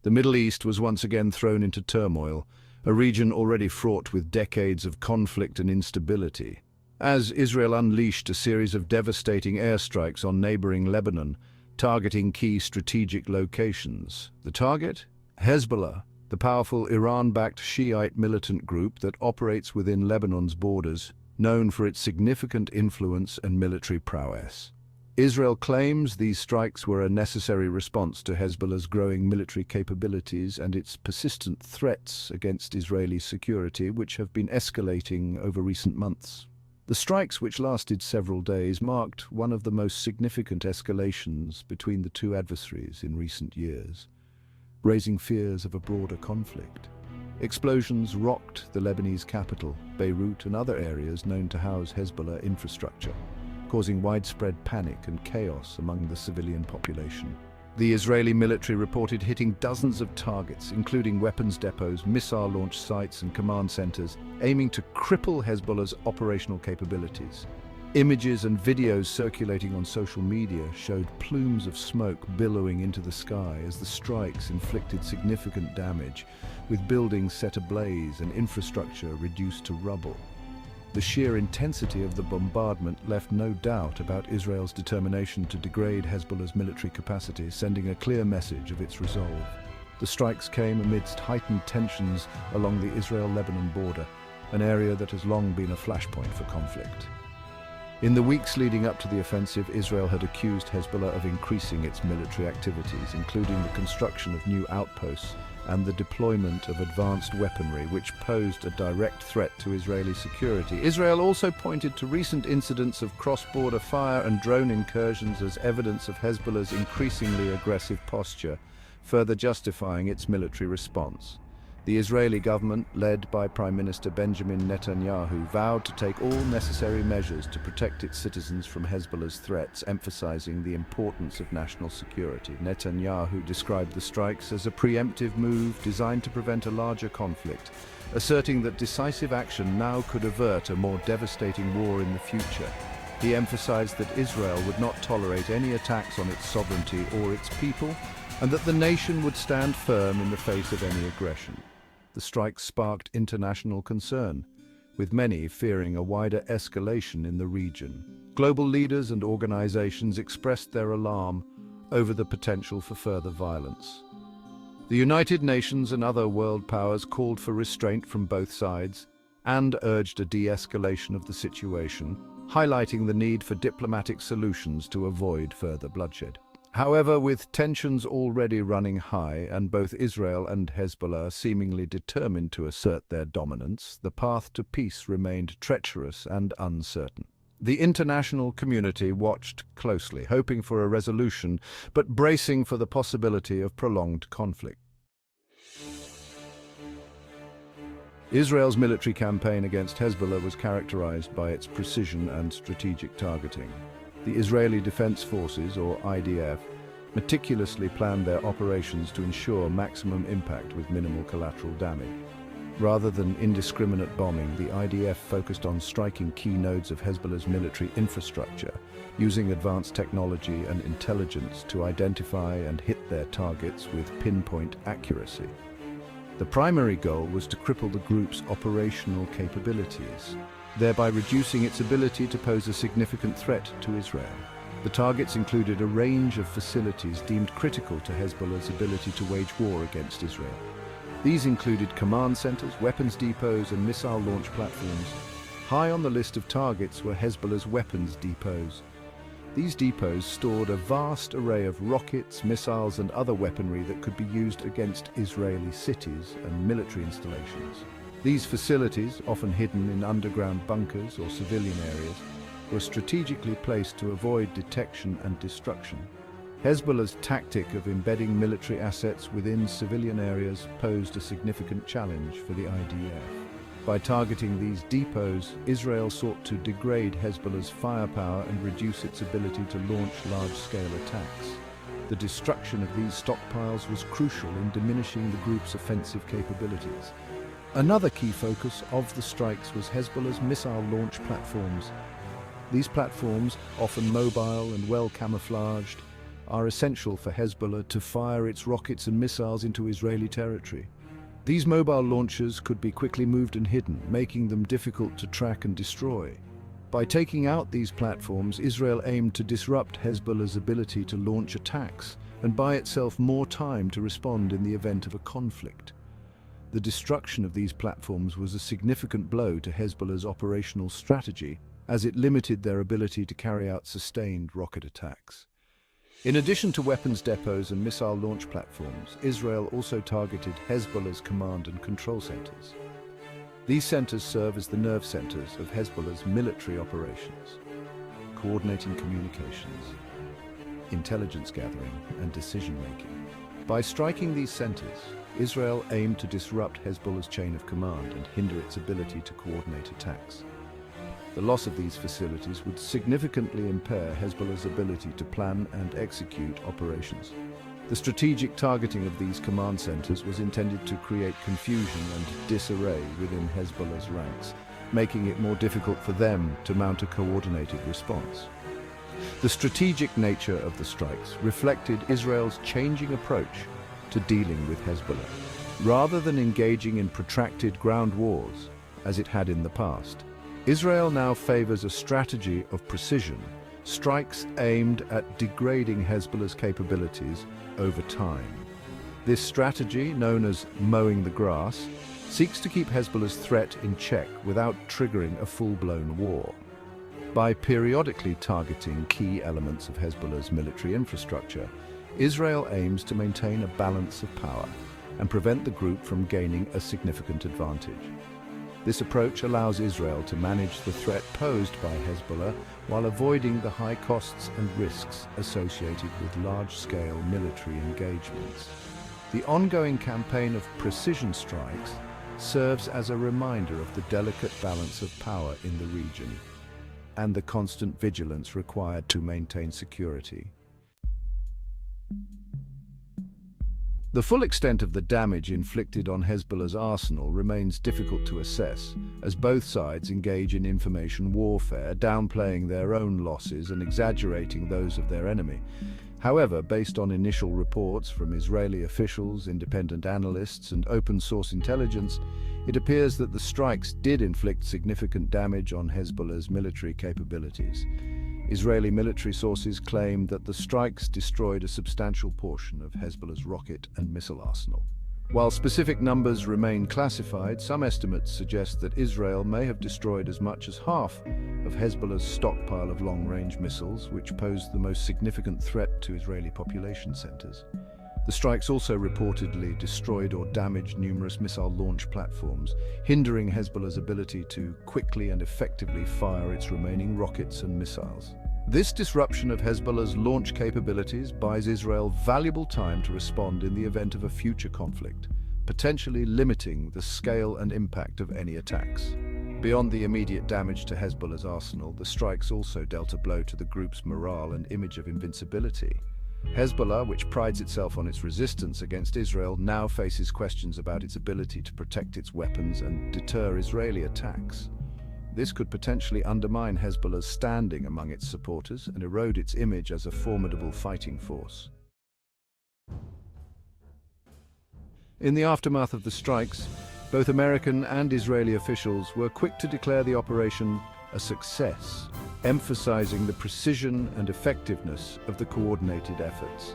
The Middle East was once again thrown into turmoil, a region already fraught with decades of conflict and instability, as Israel unleashed a series of devastating airstrikes on neighboring Lebanon, targeting key strategic locations. The target? Hezbollah, the powerful Iran-backed Shiite militant group that operates within Lebanon's borders, known for its significant influence and military prowess. Israel claims these strikes were a necessary response to Hezbollah's growing military capabilities and its persistent threats against Israeli security, which have been escalating over recent months. The strikes, which lasted several days, marked one of the most significant escalations between the two adversaries in recent years, raising fears of a broader conflict. Explosions rocked the Lebanese capital, Beirut, and other areas known to house Hezbollah infrastructure, causing widespread panic and chaos among the civilian population. The Israeli military reported hitting dozens of targets, including weapons depots, missile launch sites, and command centers, aiming to cripple Hezbollah's operational capabilities. Images and videos circulating on social media showed plumes of smoke billowing into the sky as the strikes inflicted significant damage, with buildings set ablaze and infrastructure reduced to rubble. The sheer intensity of the bombardment left no doubt about Israel's determination to degrade Hezbollah's military capacity, sending a clear message of its resolve. The strikes came amidst heightened tensions along the Israel-Lebanon border, an area that has long been a flashpoint for conflict. In the weeks leading up to the offensive, Israel had accused Hezbollah of increasing its military activities, including the construction of new outposts and the deployment of advanced weaponry, which posed a direct threat to Israeli security. Israel also pointed to recent incidents of cross-border fire and drone incursions as evidence of Hezbollah's increasingly aggressive posture, further justifying its military response. The Israeli government, led by Prime Minister Benjamin Netanyahu, vowed to take all necessary measures to protect its citizens from Hezbollah's threats, emphasizing the importance of national security. Netanyahu described the strikes as a preemptive move designed to prevent a larger conflict, asserting that decisive action now could avert a more devastating war in the future. He emphasized that Israel would not tolerate any attacks on its sovereignty or its people, and that the nation would stand firm in the face of any aggression. The strikes sparked international concern, with many fearing a wider escalation in the region. Global leaders and organizations expressed their alarm over the potential for further violence. The United Nations and other world powers called for restraint from both sides and urged a de-escalation of the situation, highlighting the need for diplomatic solutions to avoid further bloodshed. However, with tensions already running high and both Israel and Hezbollah seemingly determined to assert their dominance, the path to peace remained treacherous and uncertain. The international community watched closely, hoping for a resolution, but bracing for the possibility of prolonged conflict. Israel's military campaign against Hezbollah was characterized by its precision and strategic targeting. The Israeli Defense Forces, or IDF, meticulously planned their operations to ensure maximum impact with minimal collateral damage. Rather than indiscriminate bombing, the IDF focused on striking key nodes of Hezbollah's military infrastructure, using advanced technology and intelligence to identify and hit their targets with pinpoint accuracy. The primary goal was to cripple the group's operational capabilities, thereby reducing its ability to pose a significant threat to Israel. The targets included a range of facilities deemed critical to Hezbollah's ability to wage war against Israel. These included command centers, weapons depots, and missile launch platforms. High on the list of targets were Hezbollah's weapons depots. These depots stored a vast array of rockets, missiles, and other weaponry that could be used against Israeli cities and military installations. These facilities, often hidden in underground bunkers or civilian areas, were strategically placed to avoid detection and destruction. Hezbollah's tactic of embedding military assets within civilian areas posed a significant challenge for the IDF. By targeting these depots, Israel sought to degrade Hezbollah's firepower and reduce its ability to launch large-scale attacks. The destruction of these stockpiles was crucial in diminishing the group's offensive capabilities. Another key focus of the strikes was Hezbollah's missile launch platforms. These platforms, often mobile and well camouflaged, are essential for Hezbollah to fire its rockets and missiles into Israeli territory. These mobile launchers could be quickly moved and hidden, making them difficult to track and destroy. By taking out these platforms, Israel aimed to disrupt Hezbollah's ability to launch attacks and buy itself more time to respond in the event of a conflict. The destruction of these platforms was a significant blow to Hezbollah's operational strategy, as it limited their ability to carry out sustained rocket attacks. In addition to weapons depots and missile launch platforms, Israel also targeted Hezbollah's command and control centers. These centers serve as the nerve centers of Hezbollah's military operations, coordinating communications, intelligence gathering, and decision-making. By striking these centers, Israel aimed to disrupt Hezbollah's chain of command and hinder its ability to coordinate attacks. The loss of these facilities would significantly impair Hezbollah's ability to plan and execute operations. The strategic targeting of these command centers was intended to create confusion and disarray within Hezbollah's ranks, making it more difficult for them to mount a coordinated response. The strategic nature of the strikes reflected Israel's changing approach to dealing with Hezbollah. Rather than engaging in protracted ground wars, as it had in the past, Israel now favors a strategy of precision, strikes aimed at degrading Hezbollah's capabilities over time. This strategy, known as mowing the grass, seeks to keep Hezbollah's threat in check without triggering a full-blown war. By periodically targeting key elements of Hezbollah's military infrastructure, Israel aims to maintain a balance of power and prevent the group from gaining a significant advantage. This approach allows Israel to manage the threat posed by Hezbollah while avoiding the high costs and risks associated with large-scale military engagements. The ongoing campaign of precision strikes serves as a reminder of the delicate balance of power in the region and the constant vigilance required to maintain security. The full extent of the damage inflicted on Hezbollah's arsenal remains difficult to assess, as both sides engage in information warfare, downplaying their own losses and exaggerating those of their enemy. However, based on initial reports from Israeli officials, independent analysts, and open-source intelligence, it appears that the strikes did inflict significant damage on Hezbollah's military capabilities. Israeli military sources claim that the strikes destroyed a substantial portion of Hezbollah's rocket and missile arsenal. While specific numbers remain classified, some estimates suggest that Israel may have destroyed as much as half of Hezbollah's stockpile of long-range missiles, which pose the most significant threat to Israeli population centers. The strikes also reportedly destroyed or damaged numerous missile launch platforms, hindering Hezbollah's ability to quickly and effectively fire its remaining rockets and missiles. This disruption of Hezbollah's launch capabilities buys Israel valuable time to respond in the event of a future conflict, potentially limiting the scale and impact of any attacks. Beyond the immediate damage to Hezbollah's arsenal, the strikes also dealt a blow to the group's morale and image of invincibility. Hezbollah, which prides itself on its resistance against Israel, now faces questions about its ability to protect its weapons and deter Israeli attacks. This could potentially undermine Hezbollah's standing among its supporters and erode its image as a formidable fighting force. In the aftermath of the strikes, both American and Israeli officials were quick to declare the operation a success, emphasizing the precision and effectiveness of the coordinated efforts.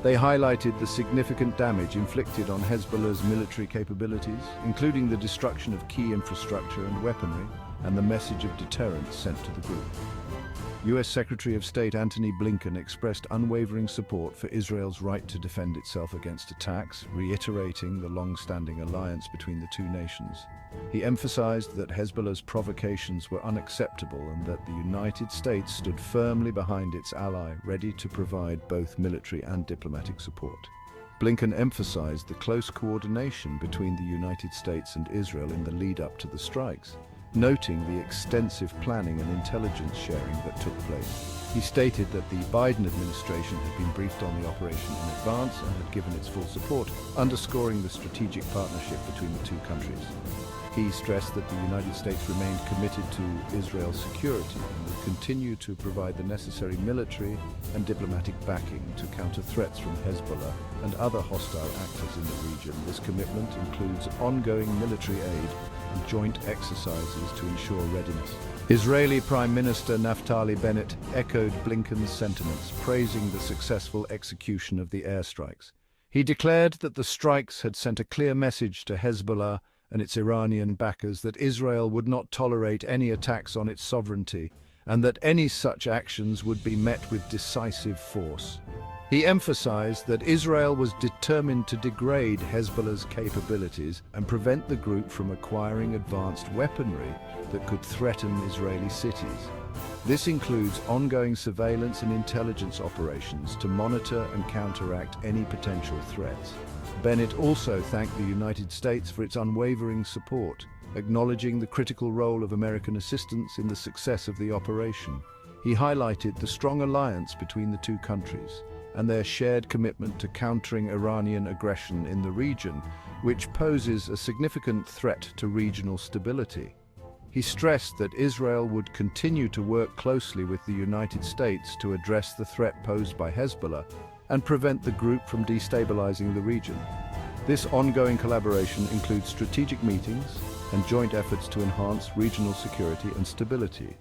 They highlighted the significant damage inflicted on Hezbollah's military capabilities, including the destruction of key infrastructure and weaponry, and the message of deterrence sent to the group. U.S. Secretary of State Antony Blinken expressed unwavering support for Israel's right to defend itself against attacks, reiterating the long-standing alliance between the two nations. He emphasized that Hezbollah's provocations were unacceptable and that the United States stood firmly behind its ally, ready to provide both military and diplomatic support. Blinken emphasized the close coordination between the United States and Israel in the lead-up to the strikes, noting the extensive planning and intelligence sharing that took place. He stated that the Biden administration had been briefed on the operation in advance and had given its full support, underscoring the strategic partnership between the two countries. He stressed that the United States remained committed to Israel's security and would continue to provide the necessary military and diplomatic backing to counter threats from Hezbollah and other hostile actors in the region. This commitment includes ongoing military aid and joint exercises to ensure readiness. Israeli Prime Minister Naftali Bennett echoed Blinken's sentiments, praising the successful execution of the airstrikes. He declared that the strikes had sent a clear message to Hezbollah and its Iranian backers that Israel would not tolerate any attacks on its sovereignty and that any such actions would be met with decisive force. He emphasized that Israel was determined to degrade Hezbollah's capabilities and prevent the group from acquiring advanced weaponry that could threaten Israeli cities. This includes ongoing surveillance and intelligence operations to monitor and counteract any potential threats. Bennett also thanked the United States for its unwavering support, acknowledging the critical role of American assistance in the success of the operation. He highlighted the strong alliance between the two countries and their shared commitment to countering Iranian aggression in the region, which poses a significant threat to regional stability. He stressed that Israel would continue to work closely with the United States to address the threat posed by Hezbollah and prevent the group from destabilizing the region. This ongoing collaboration includes strategic meetings and joint efforts to enhance regional security and stability.